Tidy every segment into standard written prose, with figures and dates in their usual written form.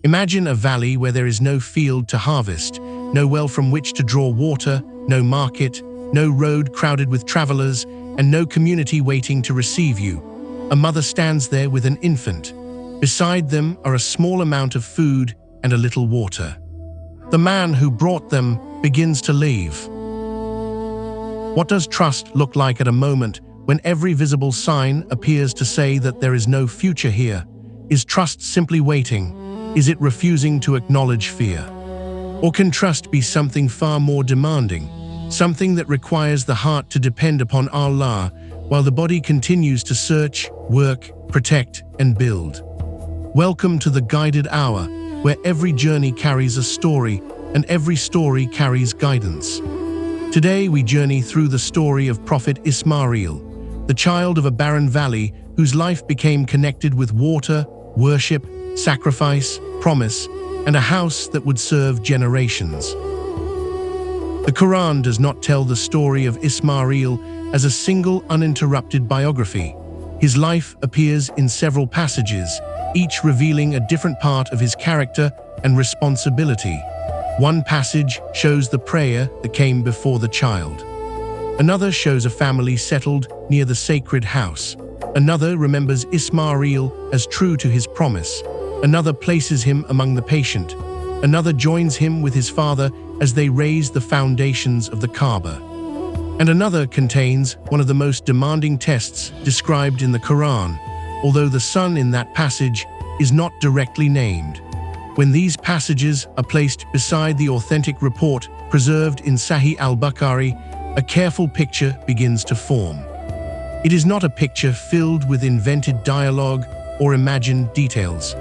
Imagine a valley where there is no field to harvest, no well from which to draw water, no market, no road crowded with travelers, and no community waiting to receive you. A mother stands there with an infant. Beside them are a small amount of food and a little water. The man who brought them begins to leave. What does trust look like at a moment when every visible sign appears to say that there is no future here? Is trust simply waiting? Is it refusing to acknowledge fear? Or can trust be something far more demanding, something that requires the heart to depend upon Allah while the body continues to search, work, protect, and build? Welcome to the guided hour, where every journey carries a story and every story carries guidance. Today we journey through the story of Prophet Ismail, the child of a barren valley whose life became connected with water, worship, sacrifice, promise, and a house that would serve generations. The Quran does not tell the story of Ismail as a single uninterrupted biography. His life appears in several passages, each revealing a different part of his character and responsibility. One passage shows the prayer that came before the child. Another shows a family settled near the sacred house. Another remembers Ismail as true to his promise. Another places him among the patient. Another joins him with his father as they raise the foundations of the Kaaba. And another contains one of the most demanding tests described in the Quran, although the son in that passage is not directly named. When these passages are placed beside the authentic report preserved in Sahih al-Bukhari, a careful picture begins to form. It is not a picture filled with invented dialogue or imagined details.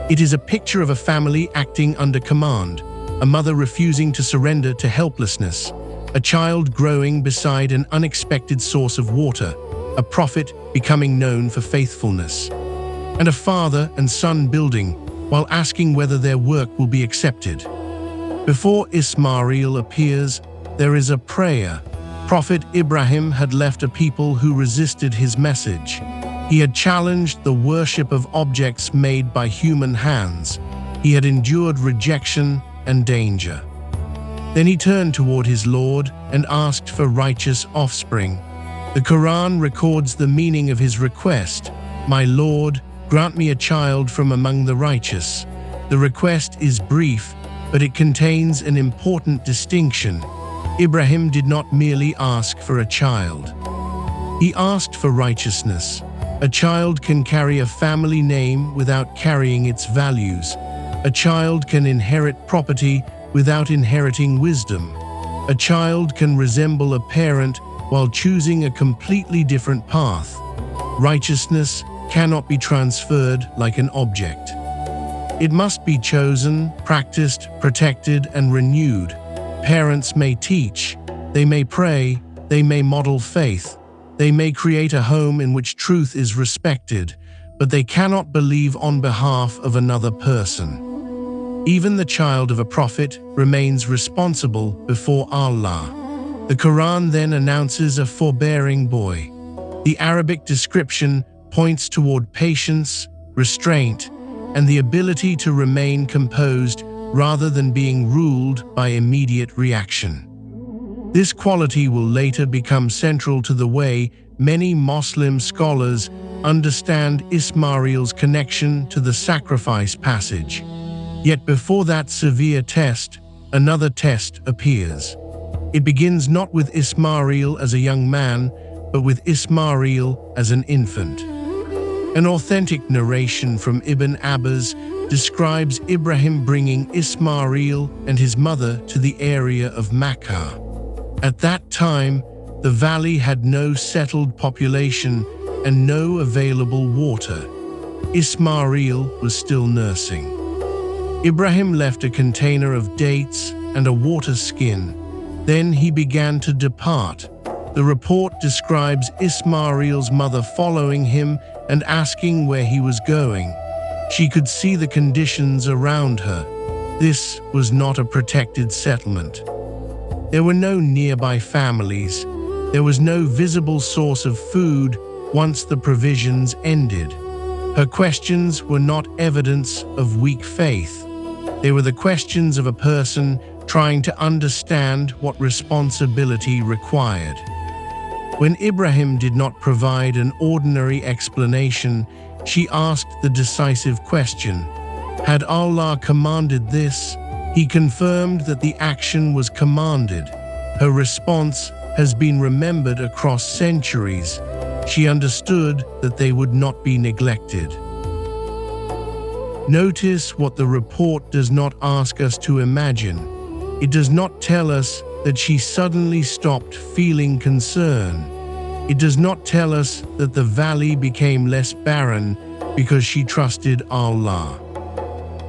It is a picture of a family acting under command, a mother refusing to surrender to helplessness, a child growing beside an unexpected source of water, a prophet becoming known for faithfulness, and a father and son building while asking whether their work will be accepted. Before Ismail appears, there is a prayer. Prophet Ibrahim had left a people who resisted his message. He had challenged the worship of objects made by human hands. He had endured rejection and danger. Then he turned toward his Lord and asked for righteous offspring. The Quran records the meaning of his request: "My Lord, grant me a child from among the righteous." The request is brief, but it contains an important distinction. Ibrahim did not merely ask for a child. He asked for righteousness. A child can carry a family name without carrying its values. A child can inherit property without inheriting wisdom. A child can resemble a parent while choosing a completely different path. Righteousness cannot be transferred like an object. It must be chosen, practiced, protected, and renewed. Parents may teach, they may pray, they may model faith, they may create a home in which truth is respected, but they cannot believe on behalf of another person. Even the child of a prophet remains responsible before Allah. The Quran then announces a forbearing boy. The Arabic description points toward patience, restraint, and the ability to remain composed rather than being ruled by immediate reaction. This quality will later become central to the way many Muslim scholars understand Ismail's connection to the sacrifice passage. Yet before that severe test, another test appears. It begins not with Ismail as a young man, but with Ismail as an infant. An authentic narration from Ibn Abbas describes Ibrahim bringing Ismail and his mother to the area of Makkah. At that time, the valley had no settled population and no available water. Ismail was still nursing. Ibrahim left a container of dates and a water skin. Then he began to depart. The report describes Ismail's mother following him and asking where he was going. She could see the conditions around her. This was not a protected settlement. There were no nearby families. There was no visible source of food once the provisions ended. Her questions were not evidence of weak faith. They were the questions of a person trying to understand what responsibility required. When Ibrahim did not provide an ordinary explanation, she asked the decisive question. Had Allah commanded this? He confirmed that the action was commanded. Her response has been remembered across centuries. She understood that they would not be neglected. Notice what the report does not ask us to imagine. It does not tell us that she suddenly stopped feeling concern. It does not tell us that the valley became less barren because she trusted Allah.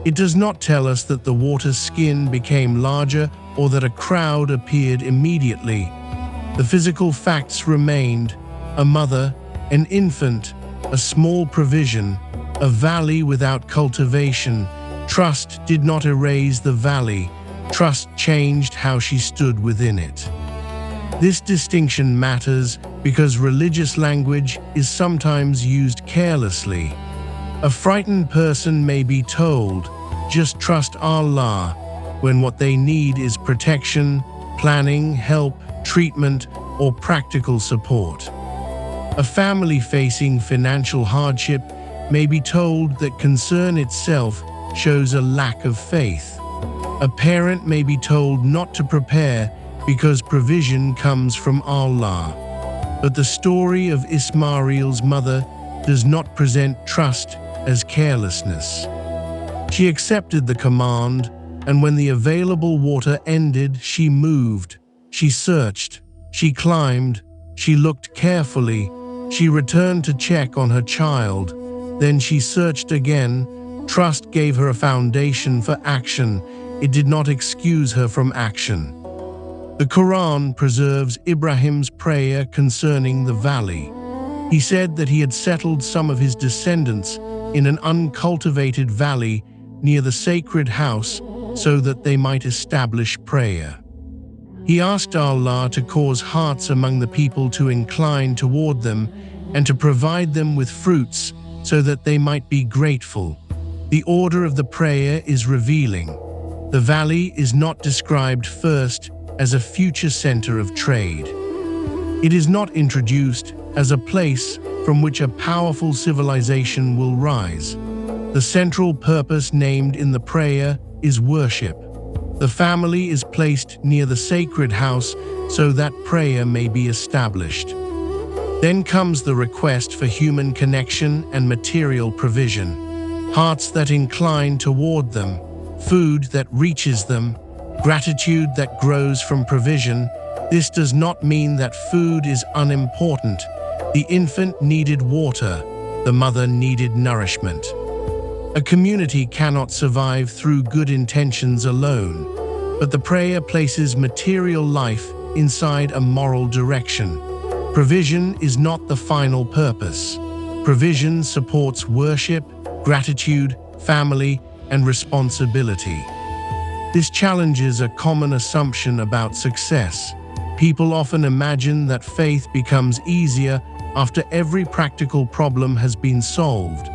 It does not tell us that the water's skin became larger or that a crowd appeared immediately. The physical facts remained: a mother, an infant, a small provision, a valley without cultivation. Trust did not erase the valley. Trust changed how she stood within it. This distinction matters because religious language is sometimes used carelessly. A frightened person may be told, "Just trust Allah," when what they need is protection, planning, help, treatment, or practical support. A family facing financial hardship may be told that concern itself shows a lack of faith. A parent may be told not to prepare because provision comes from Allah. But the story of Ismail's mother does not present trust as carelessness. She accepted the command, and when the available water ended, she moved, she searched, she climbed, she looked carefully, she returned to check on her child, then she searched again. Trust gave her a foundation for action. It did not excuse her from action. The Quran preserves Ibrahim's prayer concerning the valley. He said that he had settled some of his descendants in an uncultivated valley near the sacred house so that they might establish prayer. He asked Allah to cause hearts among the people to incline toward them and to provide them with fruits so that they might be grateful. The order of the prayer is revealing. The valley is not described first as a future center of trade. It is not introduced as a place from which a powerful civilization will rise. The central purpose named in the prayer is worship. The family is placed near the sacred house so that prayer may be established. Then comes the request for human connection and material provision. Hearts that incline toward them, food that reaches them, gratitude that grows from provision. This does not mean that food is unimportant. The infant needed water, the mother needed nourishment. A community cannot survive through good intentions alone, but the prayer places material life inside a moral direction. Provision is not the final purpose. Provision supports worship, gratitude, family, and responsibility. This challenges a common assumption about success. People often imagine that faith becomes easier after every practical problem has been solved.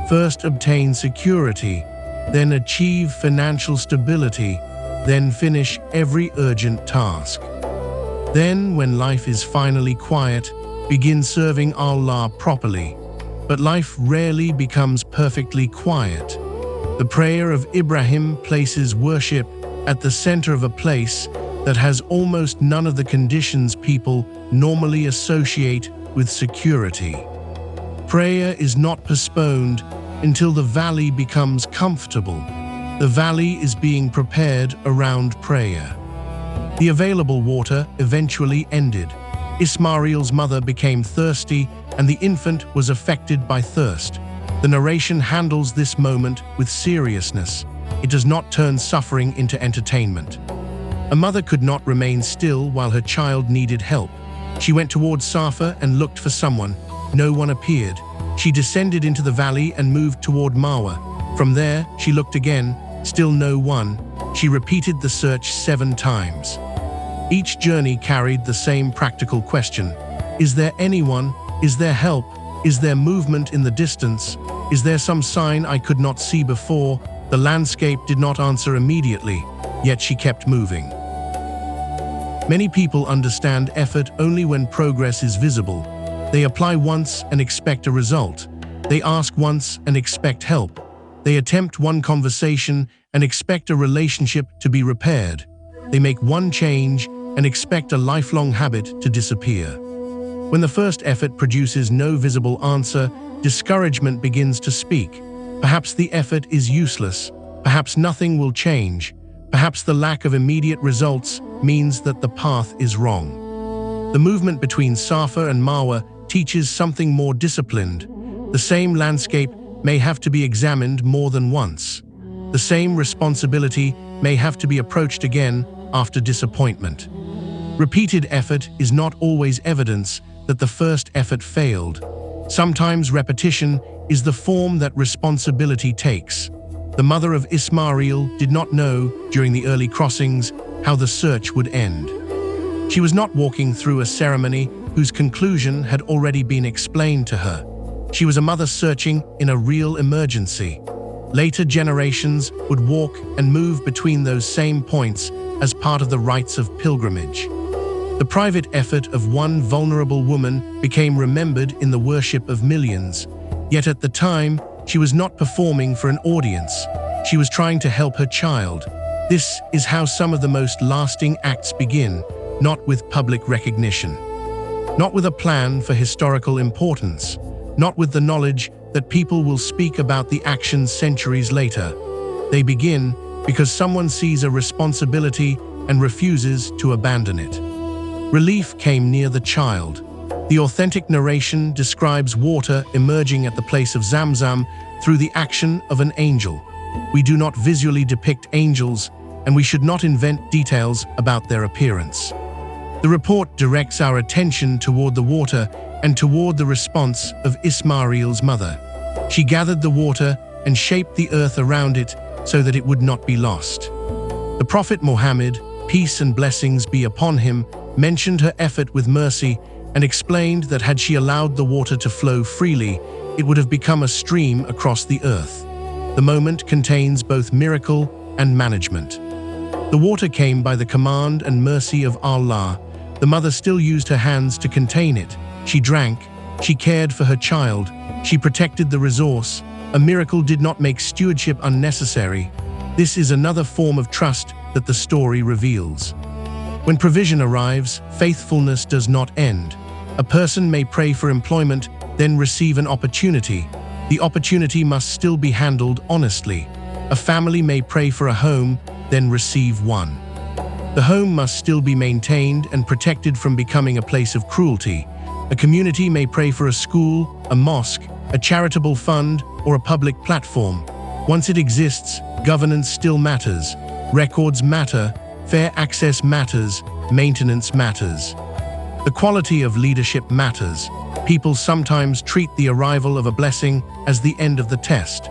First obtain security, then achieve financial stability, then finish every urgent task. Then, when life is finally quiet, begin serving Allah properly. But life rarely becomes perfectly quiet. The prayer of Ibrahim places worship at the center of a place that has almost none of the conditions people normally associate with security. Prayer is not postponed until the valley becomes comfortable. The valley is being prepared around prayer. The available water eventually ended. Ismail's mother became thirsty, and the infant was affected by thirst. The narration handles this moment with seriousness. It does not turn suffering into entertainment. A mother could not remain still while her child needed help. She went towards Safa and looked for someone. No one appeared. She descended into the valley and moved toward Marwah. From there, she looked again. Still no one. She repeated the search 7 times. Each journey carried the same practical question. Is there anyone? Is there help? Is there movement in the distance? Is there some sign I could not see before? The landscape did not answer immediately, yet she kept moving. Many people understand effort only when progress is visible. They apply once and expect a result. They ask once and expect help. They attempt one conversation and expect a relationship to be repaired. They make one change and expect a lifelong habit to disappear. When the first effort produces no visible answer, discouragement begins to speak. Perhaps the effort is useless. Perhaps nothing will change. Perhaps the lack of immediate results means that the path is wrong. The movement between Safa and Marwah teaches something more disciplined. The same landscape may have to be examined more than once. The same responsibility may have to be approached again after disappointment. Repeated effort is not always evidence that the first effort failed. Sometimes repetition is the form that responsibility takes. The mother of Ismail did not know, during the early crossings, how the search would end. She was not walking through a ceremony whose conclusion had already been explained to her. She was a mother searching in a real emergency. Later generations would walk and move between those same points as part of the rites of pilgrimage. The private effort of one vulnerable woman became remembered in the worship of millions. Yet at the time, she was not performing for an audience. She was trying to help her child. This is how some of the most lasting acts begin, not with public recognition. Not with a plan for historical importance. Not with the knowledge that people will speak about the actions centuries later. They begin because someone sees a responsibility and refuses to abandon it. Relief came near the child. The authentic narration describes water emerging at the place of Zamzam through the action of an angel. We do not visually depict angels, and we should not invent details about their appearance. The report directs our attention toward the water and toward the response of Ismail's mother. She gathered the water and shaped the earth around it so that it would not be lost. The Prophet Muhammad, peace and blessings be upon him, mentioned her effort with mercy and explained that had she allowed the water to flow freely, it would have become a stream across the earth. The moment contains both miracle and management. The water came by the command and mercy of Allah. The mother still used her hands to contain it. She drank, she cared for her child, she protected the resource. A miracle did not make stewardship unnecessary. This is another form of trust that the story reveals. When provision arrives, faithfulness does not end. A person may pray for employment, then receive an opportunity. The opportunity must still be handled honestly. A family may pray for a home, then receive one. The home must still be maintained and protected from becoming a place of cruelty. A community may pray for a school, a mosque, a charitable fund, or a public platform. Once it exists, governance still matters. Records matter. Fair access matters, maintenance matters. The quality of leadership matters. People sometimes treat the arrival of a blessing as the end of the test.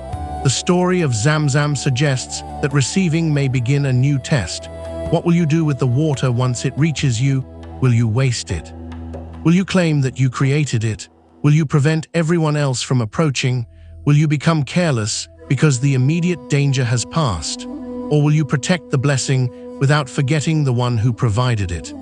The story of Zamzam suggests that receiving may begin a new test. What will you do with the water once it reaches you? Will you waste it? Will you claim that you created it? Will you prevent everyone else from approaching? Will you become careless because the immediate danger has passed? Or will you protect the blessing without forgetting the one who provided it?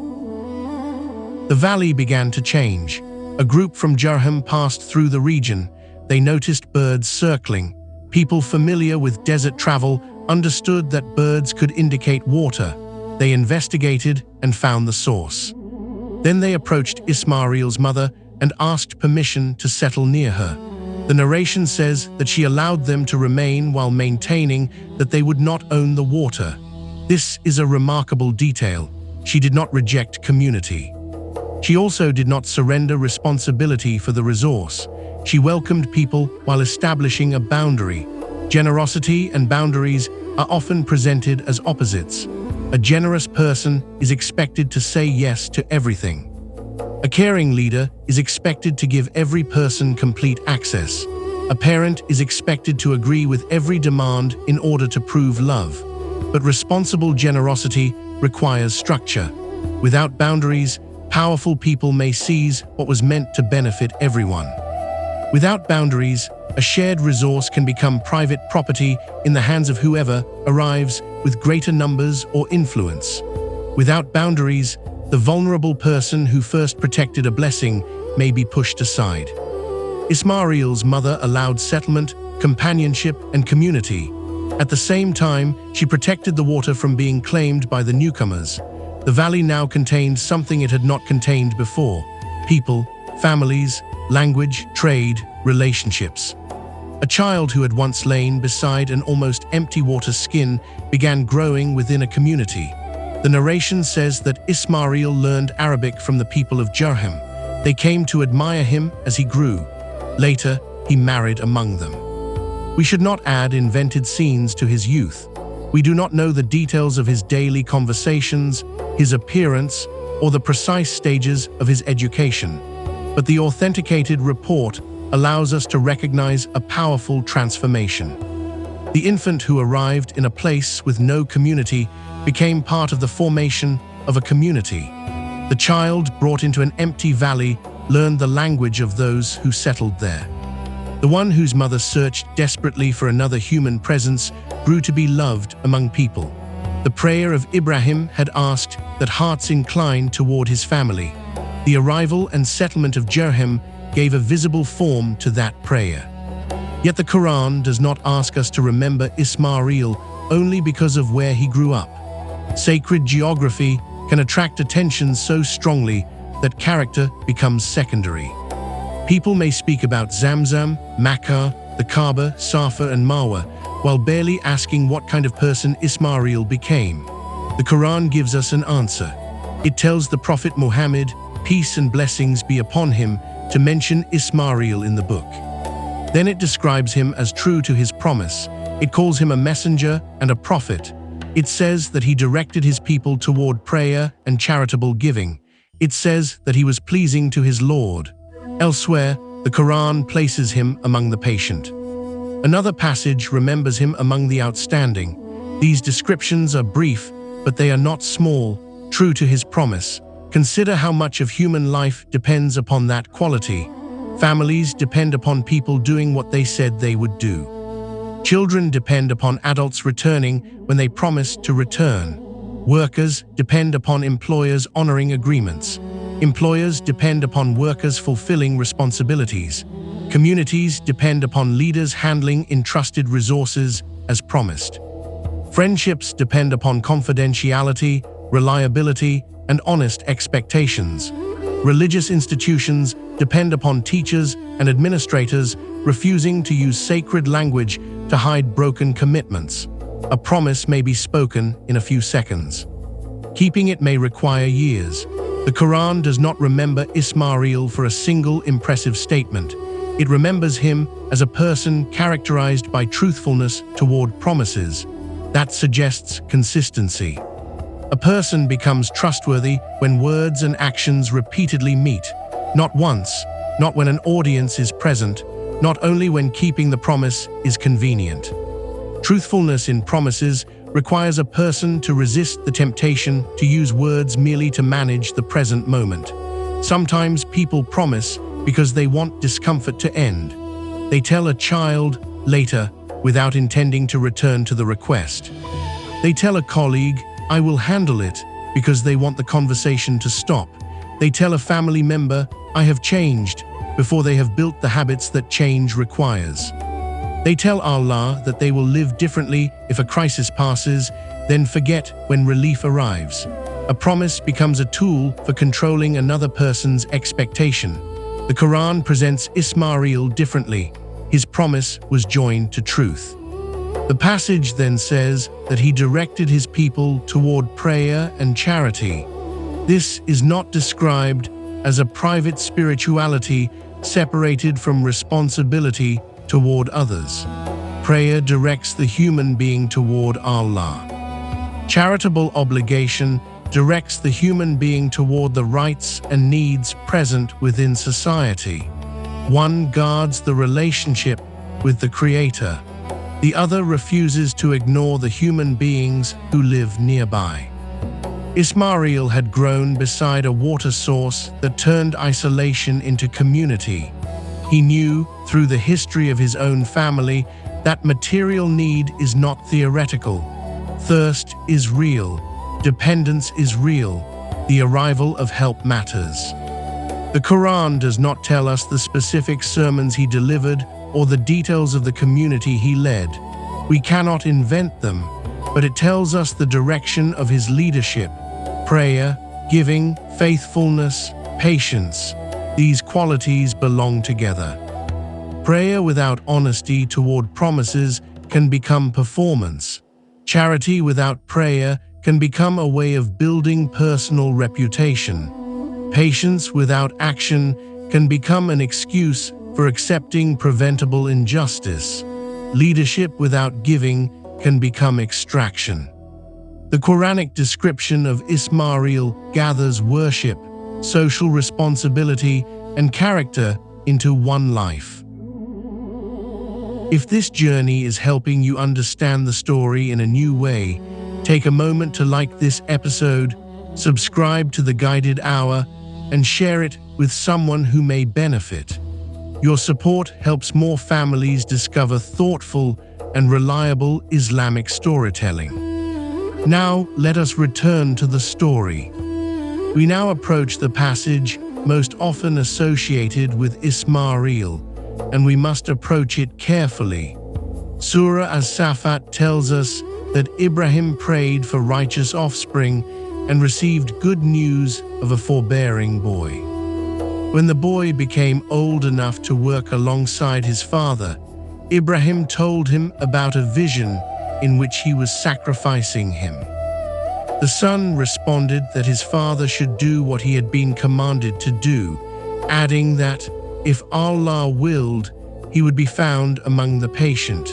The valley began to change. A group from Jurhum passed through the region. They noticed birds circling. People familiar with desert travel understood that birds could indicate water. They investigated and found the source. Then they approached Ismail's mother and asked permission to settle near her. The narration says that she allowed them to remain while maintaining that they would not own the water. This is a remarkable detail. She did not reject community. She also did not surrender responsibility for the resource. She welcomed people while establishing a boundary. Generosity and boundaries are often presented as opposites. A generous person is expected to say yes to everything. A caring leader is expected to give every person complete access. A parent is expected to agree with every demand in order to prove love. But responsible generosity requires structure. Without boundaries, powerful people may seize what was meant to benefit everyone. Without boundaries, A shared resource can become private property in the hands of whoever arrives with greater numbers or influence. Without boundaries, the vulnerable person who first protected a blessing may be pushed aside. Ismail's mother allowed settlement, companionship, and community. At the same time, she protected the water from being claimed by the newcomers. The valley now contained something it had not contained before: people, families, language, trade, relationships. A child who had once lain beside an almost empty water skin began growing within a community. The narration says that Ismail learned Arabic from the people of Jurhum. They came to admire him as he grew. Later, he married among them. We should not add invented scenes to his youth. We do not know the details of his daily conversations, his appearance, or the precise stages of his education. But the authenticated report allows us to recognize a powerful transformation. The infant who arrived in a place with no community became part of the formation of a community. The child, brought into an empty valley, learned the language of those who settled there. The one whose mother searched desperately for another human presence grew to be loved among people. The prayer of Ibrahim had asked that hearts incline toward his family. The arrival and settlement of Jurhum gave a visible form to that prayer. Yet the Quran does not ask us to remember Ismail only because of where he grew up. Sacred geography can attract attention so strongly that character becomes secondary. People may speak about Zamzam, Makkah, the Kaaba, Safa and Marwah, while barely asking what kind of person Ismail became. The Quran gives us an answer. It tells the Prophet Muhammad, peace and blessings be upon him, to mention Ismail in the book. Then it describes him as true to his promise. It calls him a messenger and a prophet. It says that he directed his people toward prayer and charitable giving. It says that he was pleasing to his Lord. Elsewhere, the Quran places him among the patient. Another passage remembers him among the outstanding. These descriptions are brief, but they are not small, true to his promise. Consider how much of human life depends upon that quality. Families depend upon people doing what they said they would do. Children depend upon adults returning when they promise to return. Workers depend upon employers honoring agreements. Employers depend upon workers fulfilling responsibilities. Communities depend upon leaders handling entrusted resources as promised. Friendships depend upon confidentiality, reliability, and honest expectations. Religious institutions depend upon teachers and administrators refusing to use sacred language to hide broken commitments. A promise may be spoken in a few seconds. Keeping it may require years. The Quran does not remember Ismail for a single impressive statement. It remembers him as a person characterized by truthfulness toward promises. That suggests consistency. A person becomes trustworthy when words and actions repeatedly meet. Not once, not when an audience is present, not only when keeping the promise is convenient. Truthfulness in promises requires a person to resist the temptation to use words merely to manage the present moment. Sometimes people promise because they want discomfort to end. They tell a child later without intending to return to the request. They tell a colleague, "I will handle it," because they want the conversation to stop. They tell a family member, "I have changed," before they have built the habits that change requires. They tell Allah that they will live differently if a crisis passes, then forget when relief arrives. A promise becomes a tool for controlling another person's expectation. The Quran presents Ismail differently. His promise was joined to truth. The passage then says that he directed his people toward prayer and charity. This is not described as a private spirituality separated from responsibility toward others. Prayer directs the human being toward Allah. Charitable obligation directs the human being toward the rights and needs present within society. One guards the relationship with the Creator. The other refuses to ignore the human beings who live nearby. Ismail had grown beside a water source that turned isolation into community. He knew, through the history of his own family, that material need is not theoretical. Thirst is real. Dependence is real. The arrival of help matters. The Quran does not tell us the specific sermons he delivered or the details of the community he led. We cannot invent them, but it tells us the direction of his leadership: prayer, giving, faithfulness, patience. These qualities belong together. Prayer without honesty toward promises can become performance. Charity without prayer can become a way of building personal reputation. Patience without action can become an excuse for accepting preventable injustice. Leadership without giving can become extraction. The Quranic description of Ismail gathers worship, social responsibility, and character into one life. If this journey is helping you understand the story in a new way, take a moment to like this episode, subscribe to the Guided Hour, and share it with someone who may benefit. Your support helps more families discover thoughtful and reliable Islamic storytelling. Now, let us return to the story. We now approach the passage most often associated with Ismail, and we must approach it carefully. Surah As-Saffat tells us that Ibrahim prayed for righteous offspring and received good news of a forbearing boy. When the boy became old enough to work alongside his father, Ibrahim told him about a vision in which he was sacrificing him. The son responded that his father should do what he had been commanded to do, adding that, if Allah willed, he would be found among the patient.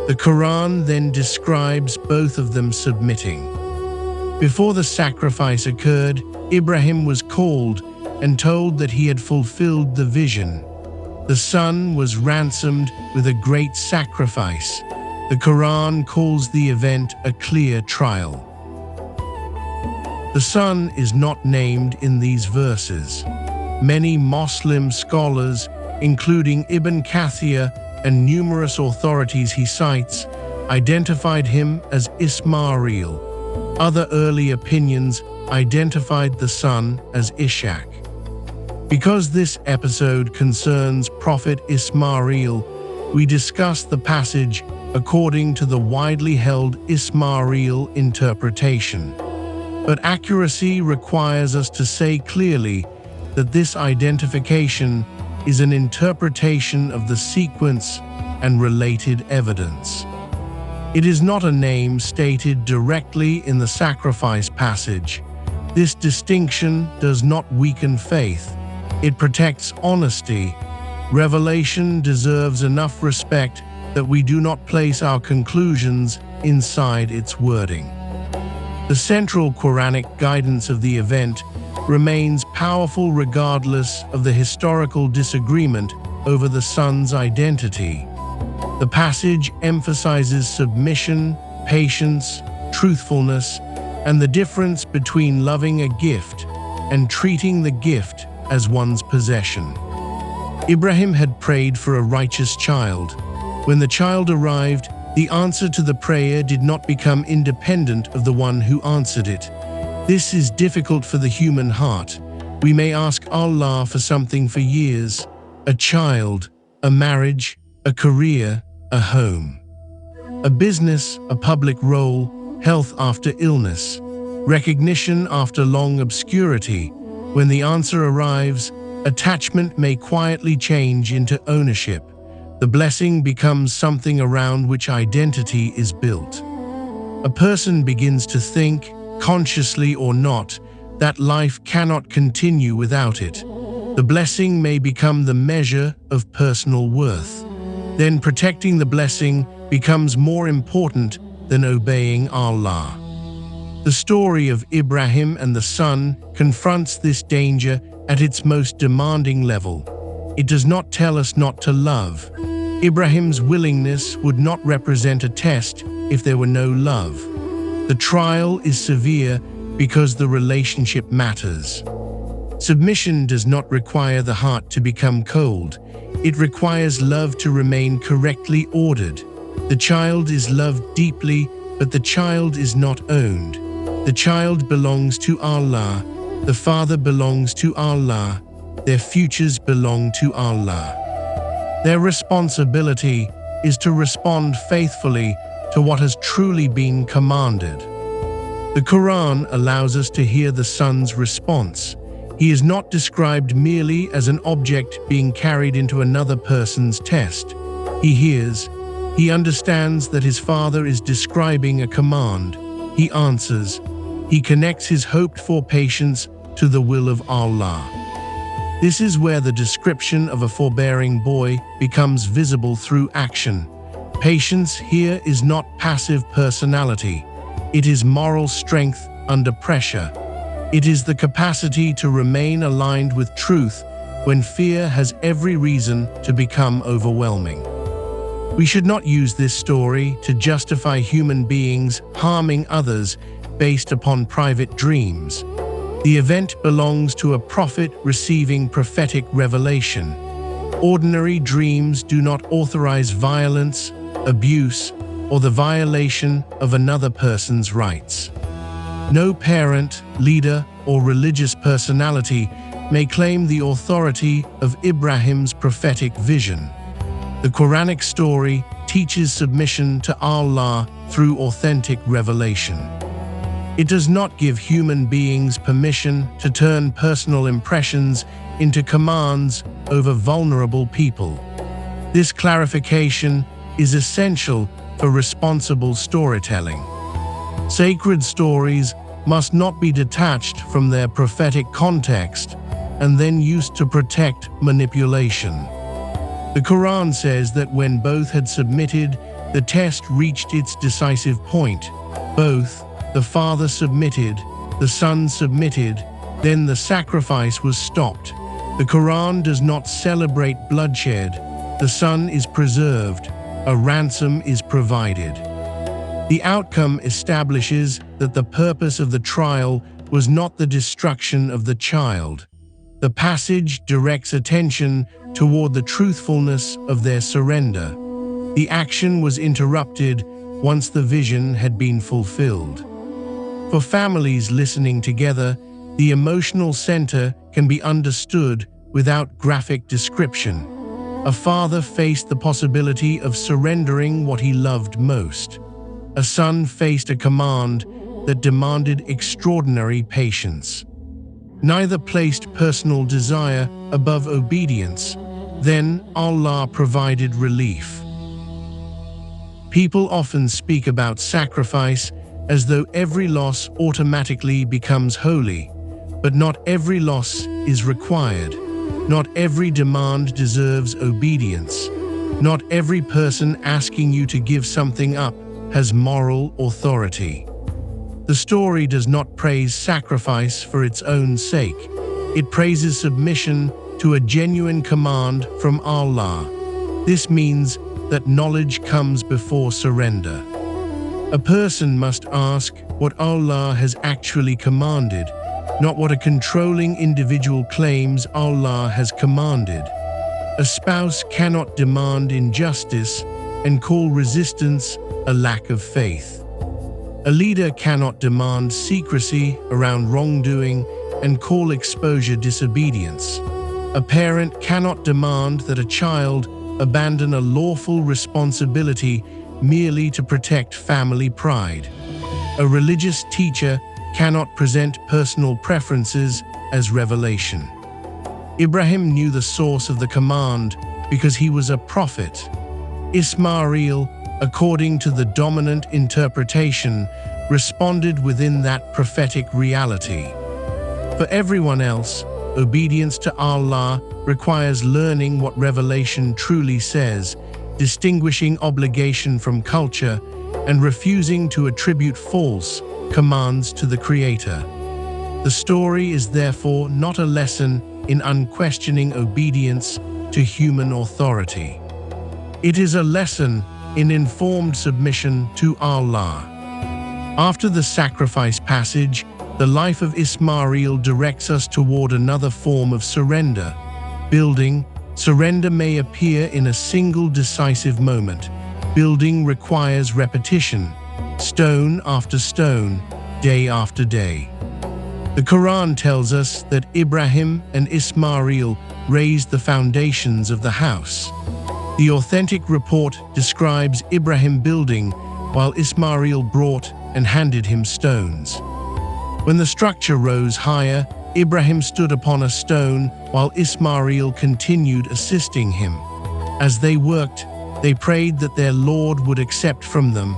The Quran then describes both of them submitting. Before the sacrifice occurred, Ibrahim was called and told that he had fulfilled the vision. The son was ransomed with a great sacrifice. The Quran calls the event a clear trial. The son is not named in these verses. Many Muslim scholars, including Ibn Kathir and numerous authorities he cites, identified him as Ismail. Other early opinions identified the son as Ishaq. Because this episode concerns Prophet Ismail, we discuss the passage according to the widely held Ismail interpretation. But accuracy requires us to say clearly that this identification is an interpretation of the sequence and related evidence. It is not a name stated directly in the sacrifice passage. This distinction does not weaken faith. It protects honesty. Revelation deserves enough respect that we do not place our conclusions inside its wording. The central Quranic guidance of the event remains powerful regardless of the historical disagreement over the son's identity. The passage emphasizes submission, patience, truthfulness, and the difference between loving a gift and treating the gift as one's possession. Ibrahim had prayed for a righteous child. When the child arrived, the answer to the prayer did not become independent of the one who answered it. This is difficult for the human heart. We may ask Allah for something for years: a child, a marriage, a career, a home, a business, a public role, health after illness, recognition after long obscurity. When the answer arrives, attachment may quietly change into ownership. The blessing becomes something around which identity is built. A person begins to think, consciously or not, that life cannot continue without it. The blessing may become the measure of personal worth. Then protecting the blessing becomes more important than obeying Allah. The story of Ibrahim and the son confronts this danger at its most demanding level. It does not tell us not to love. Ibrahim's willingness would not represent a test if there were no love. The trial is severe because the relationship matters. Submission does not require the heart to become cold. It requires love to remain correctly ordered. The child is loved deeply, but the child is not owned. The child belongs to Allah. The father belongs to Allah. Their futures belong to Allah. Their responsibility is to respond faithfully to what has truly been commanded. The Quran allows us to hear the son's response. He is not described merely as an object being carried into another person's test. He hears, he understands that his father is describing a command. He answers. He connects his hoped-for patience to the will of Allah. This is where the description of a forbearing boy becomes visible through action. Patience here is not passive personality. It is moral strength under pressure. It is the capacity to remain aligned with truth when fear has every reason to become overwhelming. We should not use this story to justify human beings harming others based upon private dreams. The event belongs to a prophet receiving prophetic revelation. Ordinary dreams do not authorize violence, abuse, or the violation of another person's rights. No parent, leader, or religious personality may claim the authority of Ibrahim's prophetic vision. The Quranic story teaches submission to Allah through authentic revelation. It does not give human beings permission to turn personal impressions into commands over vulnerable people. This clarification is essential for responsible storytelling. Sacred stories must not be detached from their prophetic context and then used to protect manipulation. The Quran says that when both had submitted, the test reached its decisive point. Both, the father submitted, the son submitted, then the sacrifice was stopped. The Quran does not celebrate bloodshed. The son is preserved. A ransom is provided. The outcome establishes that the purpose of the trial was not the destruction of the child. The passage directs attention toward the truthfulness of their surrender. The action was interrupted once the vision had been fulfilled. For families listening together, the emotional center can be understood without graphic description. A father faced the possibility of surrendering what he loved most. A son faced a command that demanded extraordinary patience. Neither placed personal desire above obedience. Then Allah provided relief. People often speak about sacrifice as though every loss automatically becomes holy, but not every loss is required. Not every demand deserves obedience. Not every person asking you to give something up has moral authority. The story does not praise sacrifice for its own sake. It praises submission to a genuine command from Allah. This means that knowledge comes before surrender. A person must ask what Allah has actually commanded, not what a controlling individual claims Allah has commanded. A spouse cannot demand injustice and call resistance a lack of faith. A leader cannot demand secrecy around wrongdoing and call exposure disobedience. A parent cannot demand that a child abandon a lawful responsibility merely to protect family pride. A religious teacher cannot present personal preferences as revelation. Ibrahim knew the source of the command because he was a prophet. Ismail, according to the dominant interpretation, responded within that prophetic reality. For everyone else, obedience to Allah requires learning what revelation truly says, distinguishing obligation from culture, and refusing to attribute false commands to the Creator. The story is therefore not a lesson in unquestioning obedience to human authority. It is a lesson in informed submission to Allah. After the sacrifice passage, the life of Ismail directs us toward another form of surrender, building Surrender may appear in a single decisive moment. Building requires repetition, stone after stone, day after day. The Quran tells us that Ibrahim and Ismail raised the foundations of the house. The authentic report describes Ibrahim building while Ismail brought and handed him stones. When the structure rose higher, Ibrahim stood upon a stone while Ismail continued assisting him. As they worked, they prayed that their Lord would accept from them.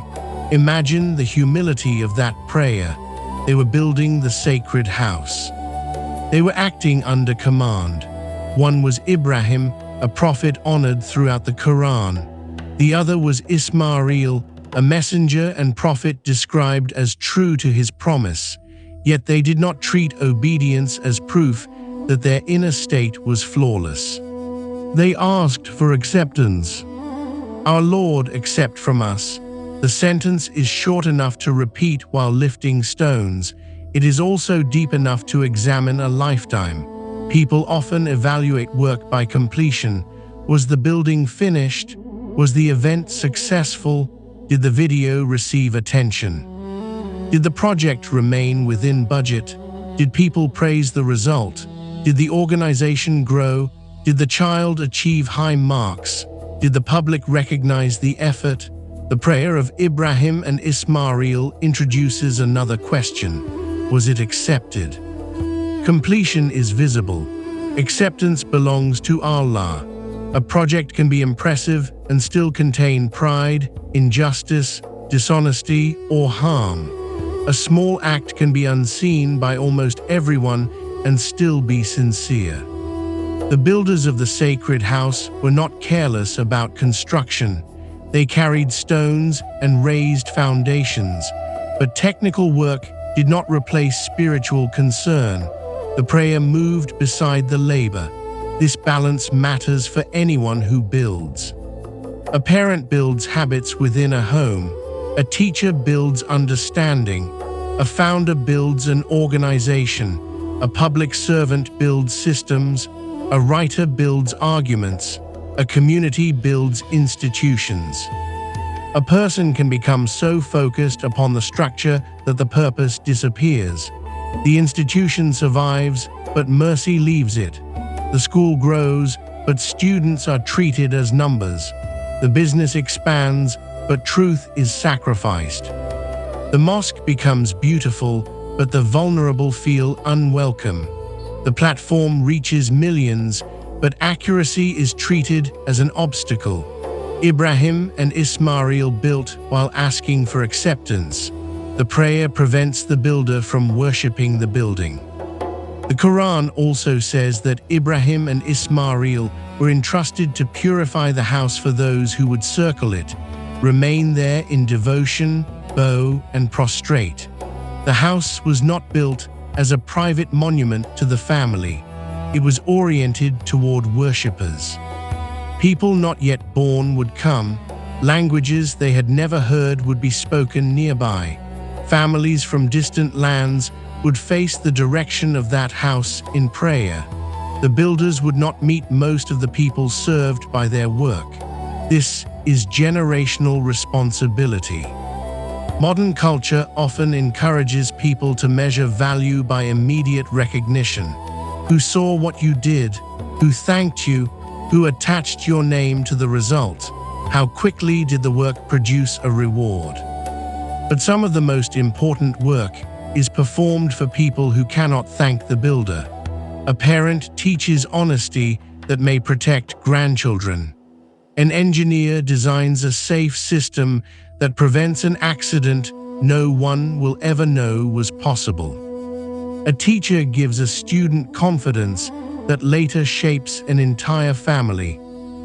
Imagine the humility of that prayer. They were building the sacred house. They were acting under command. One was Ibrahim, a prophet honored throughout the Quran. The other was Ismail, a messenger and prophet described as true to his promise. Yet they did not treat obedience as proof that their inner state was flawless. They asked for acceptance. Our Lord, accept from us. The sentence is short enough to repeat while lifting stones. It is also deep enough to examine a lifetime. People often evaluate work by completion. Was the building finished? Was the event successful? Did the video receive attention? Did the project remain within budget? Did people praise the result? Did the organization grow? Did the child achieve high marks? Did the public recognize the effort? The prayer of Ibrahim and Ismail introduces another question. Was it accepted? Completion is visible. Acceptance belongs to Allah. A project can be impressive and still contain pride, injustice, dishonesty, or harm. A small act can be unseen by almost everyone and still be sincere. The builders of the sacred house were not careless about construction. They carried stones and raised foundations, but technical work did not replace spiritual concern. The prayer moved beside the labor. This balance matters for anyone who builds. A parent builds habits within a home. A teacher builds understanding. A founder builds an organization. A public servant builds systems. A writer builds arguments. A community builds institutions. A person can become so focused upon the structure that the purpose disappears. The institution survives, but mercy leaves it. The school grows, but students are treated as numbers. The business expands, but truth is sacrificed. The mosque becomes beautiful, but the vulnerable feel unwelcome. The platform reaches millions, but accuracy is treated as an obstacle. Ibrahim and Ismail built while asking for acceptance. The prayer prevents the builder from worshipping the building. The Quran also says that Ibrahim and Ismail were entrusted to purify the house for those who would circle it, remain there in devotion, bow, and prostrate. The house was not built as a private monument to the family. It was oriented toward worshippers. People not yet born would come. Languages they had never heard would be spoken nearby. Families from distant lands would face the direction of that house in prayer. The builders would not meet most of the people served by their work. This is generational responsibility. Modern culture often encourages people to measure value by immediate recognition. Who saw what you did? Who thanked you? Who attached your name to the result? How quickly did the work produce a reward? But some of the most important work is performed for people who cannot thank the builder. A parent teaches honesty that may protect grandchildren. An engineer designs a safe system that prevents an accident no one will ever know was possible. A teacher gives a student confidence that later shapes an entire family.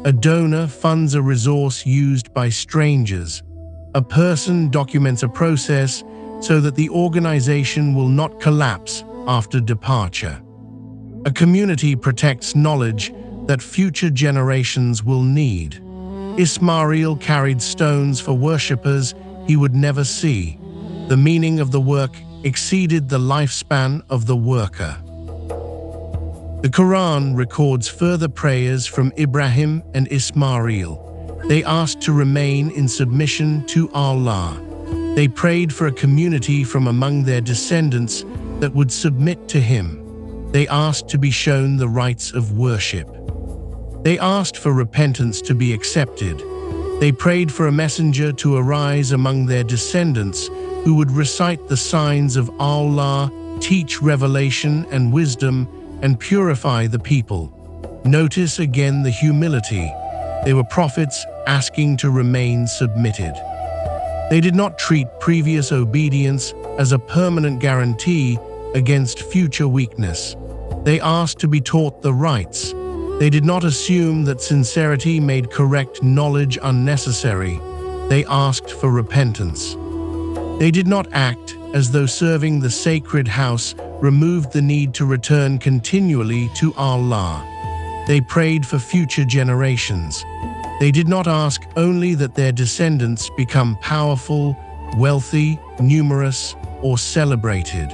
A donor funds a resource used by strangers. A person documents a process so that the organization will not collapse after departure. A community protects knowledge that future generations will need. Ismail carried stones for worshippers he would never see. The meaning of the work exceeded the lifespan of the worker. The Quran records further prayers from Ibrahim and Ismail. They asked to remain in submission to Allah. They prayed for a community from among their descendants that would submit to Him. They asked to be shown the rites of worship. They asked for repentance to be accepted. They prayed for a messenger to arise among their descendants who would recite the signs of Allah, teach revelation and wisdom, and purify the people. Notice again the humility. They were prophets asking to remain submitted. They did not treat previous obedience as a permanent guarantee against future weakness. They asked to be taught the rights. They did not assume that sincerity made correct knowledge unnecessary. They asked for repentance. They did not act as though serving the sacred house removed the need to return continually to Allah. They prayed for future generations. They did not ask only that their descendants become powerful, wealthy, numerous, or celebrated.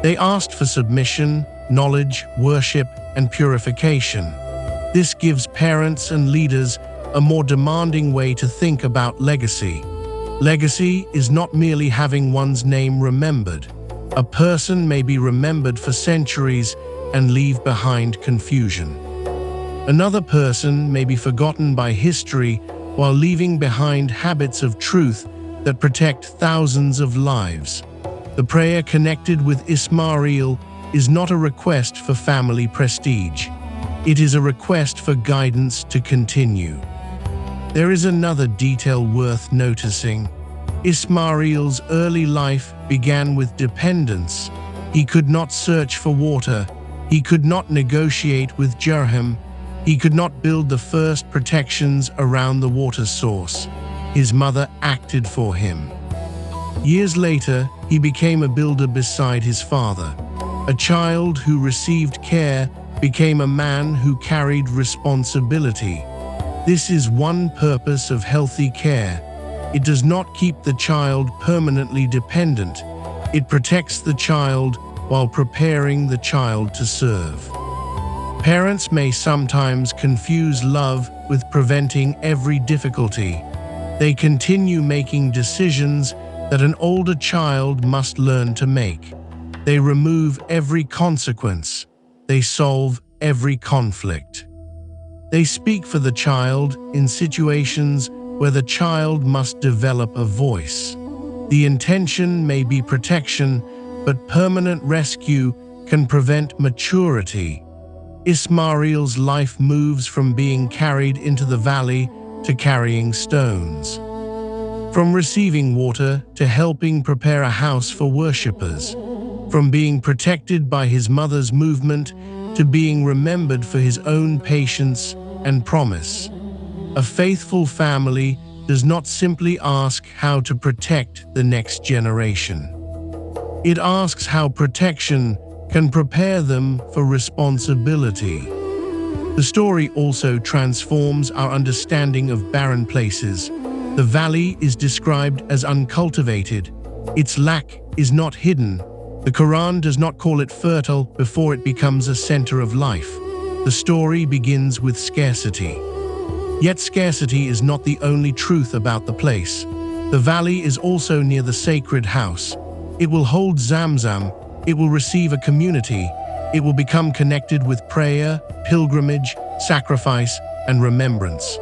They asked for submission, knowledge, worship, and purification. This gives parents and leaders a more demanding way to think about legacy. Legacy is not merely having one's name remembered. A person may be remembered for centuries and leave behind confusion. Another person may be forgotten by history while leaving behind habits of truth that protect thousands of lives. The prayer connected with Ismail is not a request for family prestige. It is a request for guidance to continue. There is another detail worth noticing. Ismail's early life began with dependence. He could not search for water. He could not negotiate with Jurhum. He could not build the first protections around the water source. His mother acted for him. Years later, he became a builder beside his father. A child who received care became a man who carried responsibility. This is one purpose of healthy care. It does not keep the child permanently dependent. It protects the child while preparing the child to serve. Parents may sometimes confuse love with preventing every difficulty. They continue making decisions that an older child must learn to make. They remove every consequence. They solve every conflict. They speak for the child in situations where the child must develop a voice. The intention may be protection, but permanent rescue can prevent maturity. Ismail's life moves from being carried into the valley to carrying stones. From receiving water to helping prepare a house for worshippers. From being protected by his mother's movement to being remembered for his own patience and promise. A faithful family does not simply ask how to protect the next generation. It asks how protection can prepare them for responsibility. The story also transforms our understanding of barren places. The valley is described as uncultivated. Its lack is not hidden. The Quran does not call it fertile before it becomes a center of life. The story begins with scarcity. Yet scarcity is not the only truth about the place. The valley is also near the sacred house. It will hold Zamzam. It will receive a community. It will become connected with prayer, pilgrimage, sacrifice, and remembrance.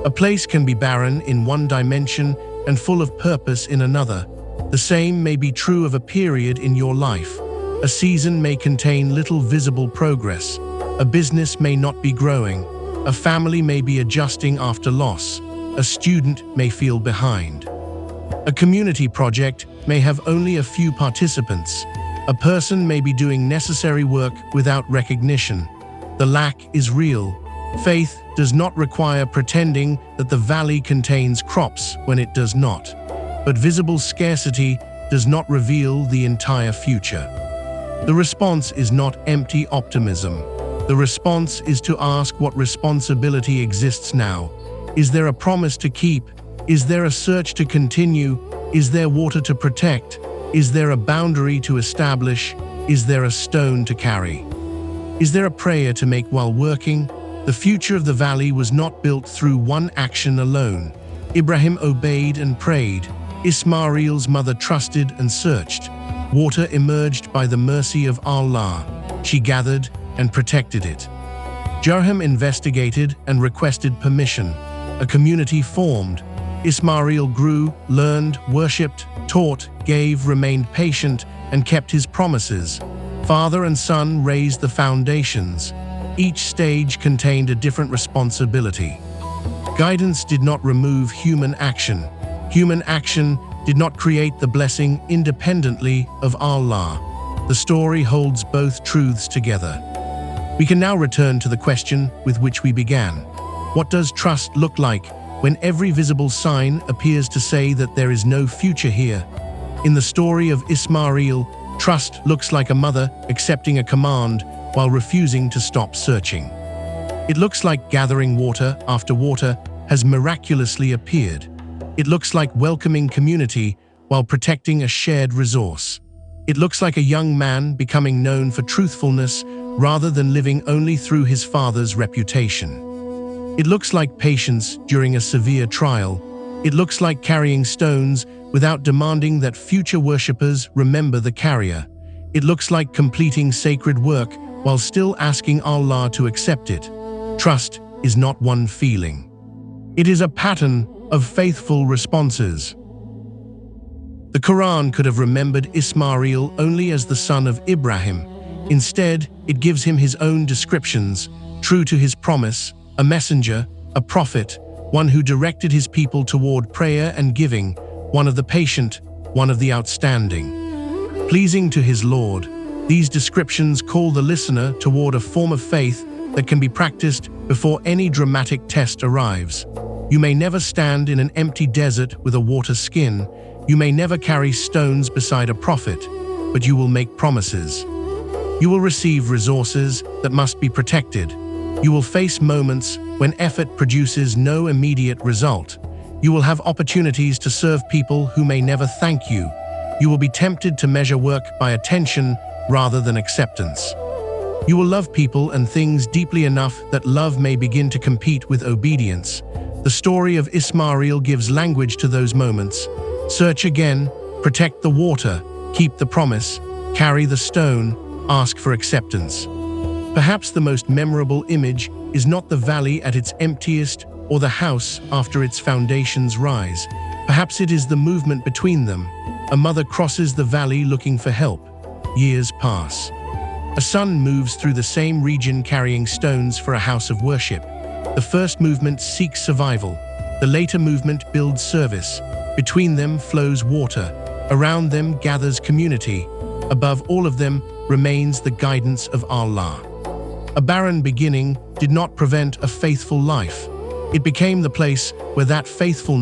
A place can be barren in one dimension and full of purpose in another. The same may be true of a period in your life. A season may contain little visible progress. A business may not be growing. A family may be adjusting after loss. A student may feel behind. A community project may have only a few participants. A person may be doing necessary work without recognition. The lack is real. Faith does not require pretending that the valley contains crops when it does not. But visible scarcity does not reveal the entire future. The response is not empty optimism. The response is to ask what responsibility exists now. Is there a promise to keep? Is there a search to continue? Is there water to protect? Is there a boundary to establish? Is there a stone to carry? Is there a prayer to make while working? The future of the valley was not built through one action alone. Ibrahim obeyed and prayed. Ismail's mother trusted and searched. Water emerged by the mercy of Allah. She gathered and protected it. Jurhum investigated and requested permission. A community formed. Ismail grew, learned, worshipped, taught, gave, remained patient, and kept his promises. Father and son raised the foundations. Each stage contained a different responsibility. Guidance did not remove human action. Human action did not create the blessing independently of Allah. The story holds both truths together. We can now return to the question with which we began. What does trust look like when every visible sign appears to say that there is no future here? In the story of Ismail, trust looks like a mother accepting a command while refusing to stop searching. It looks like gathering water after water has miraculously appeared. It looks like welcoming community while protecting a shared resource. It looks like a young man becoming known for truthfulness rather than living only through his father's reputation. It looks like patience during a severe trial. It looks like carrying stones without demanding that future worshippers remember the carrier. It looks like completing sacred work while still asking Allah to accept it. Trust is not one feeling. It is a pattern of faithful responses. The Quran could have remembered Ismail only as the son of Ibrahim. Instead, it gives him his own descriptions, true to his promise, a messenger, a prophet, one who directed his people toward prayer and giving, one of the patient, one of the outstanding. Pleasing to his Lord, these descriptions call the listener toward a form of faith that can be practiced before any dramatic test arrives. You may never stand in an empty desert with a water skin. You may never carry stones beside a prophet, but you will make promises. You will receive resources that must be protected. You will face moments when effort produces no immediate result. You will have opportunities to serve people who may never thank you. You will be tempted to measure work by attention rather than acceptance. You will love people and things deeply enough that love may begin to compete with obedience. The story of Ismail gives language to those moments. Search again, protect the water, keep the promise, carry the stone, ask for acceptance. Perhaps the most memorable image is not the valley at its emptiest or the house after its foundations rise. Perhaps it is the movement between them. A mother crosses the valley looking for help. Years pass. A son moves through the same region carrying stones for a house of worship. The first movement seeks survival. The later movement builds service. Between them flows water. Around them gathers community. Above all of them remains the guidance of Allah. A barren beginning did not prevent a faithful life. It became the place where that faithfulness